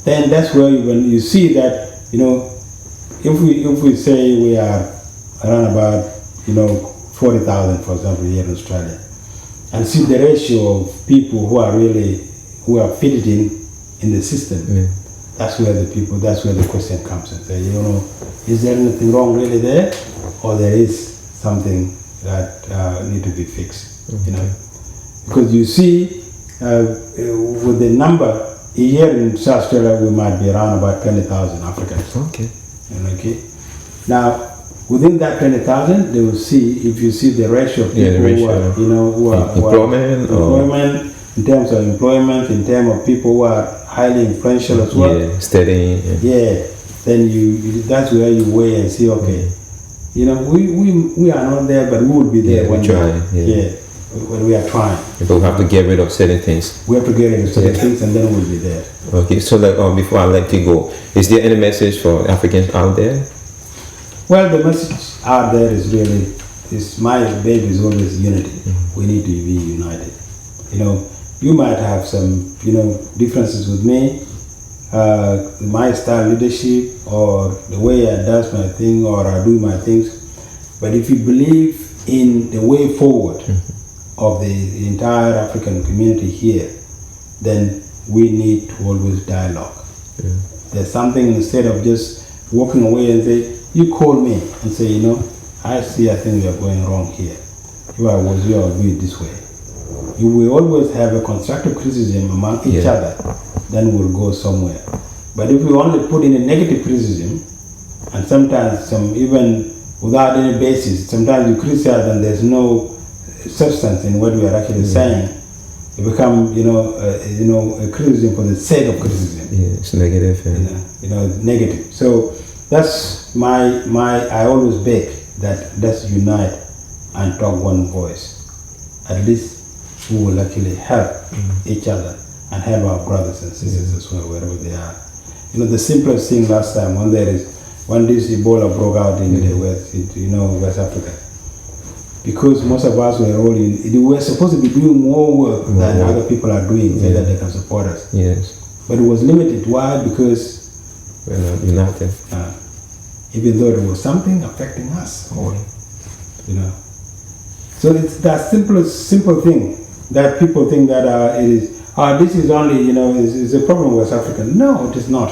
then that's where when you see that, if we say we are around about 40,000, for example, here in Australia, and see the ratio of people who are fitted in the system, that's where the question comes and say, is there anything wrong really there, or there is something that need to be fixed, because you see with the number here in South Australia, we might be around about 20,000 Africans. Okay. Now, within that 20,000, they will see, if you see the ratio of people who are employment, in terms of employment, in terms of people who are highly influential as well. Yeah, steady. Then that's where you weigh and see, okay, we are not there, but we will be there when when we are trying. But we have to get rid of certain things. We have to get rid of certain things, and then we'll be there. Okay, so before I let you go, is there any message for Africans out there? Well, the message out there is really, my baby is always unity. We need to be united. You might have some, differences with me, my style leadership, or the way I does my thing, or I do my things. But if you believe in the way forward of the entire African community here, then we need to always dialogue. There's something, instead of just walking away and say, you call me and say, I think we are going wrong here. If I was you, I would do it this way. You will always have a constructive criticism among each other, then we'll go somewhere. But if we only put in a negative criticism, and sometimes even without any basis, sometimes you criticize and there's no substance in what we are actually saying, it becomes, a criticism for the sake of criticism. Yeah, it's negative. Negative. So that's I always beg that let's unite and talk one voice. At least we will actually help each other and help our brothers and sisters as well, wherever they are. the simplest thing last time when this Ebola broke out in the West Africa. Because most of us were all we were supposed to be doing more work than other people are doing, so that they can support us. Yes. But it was limited. Why? Because we're not united. Even though it was something affecting us all, So it's that simple thing that people think that it is. This is only, is a problem with West Africa. No, it is not.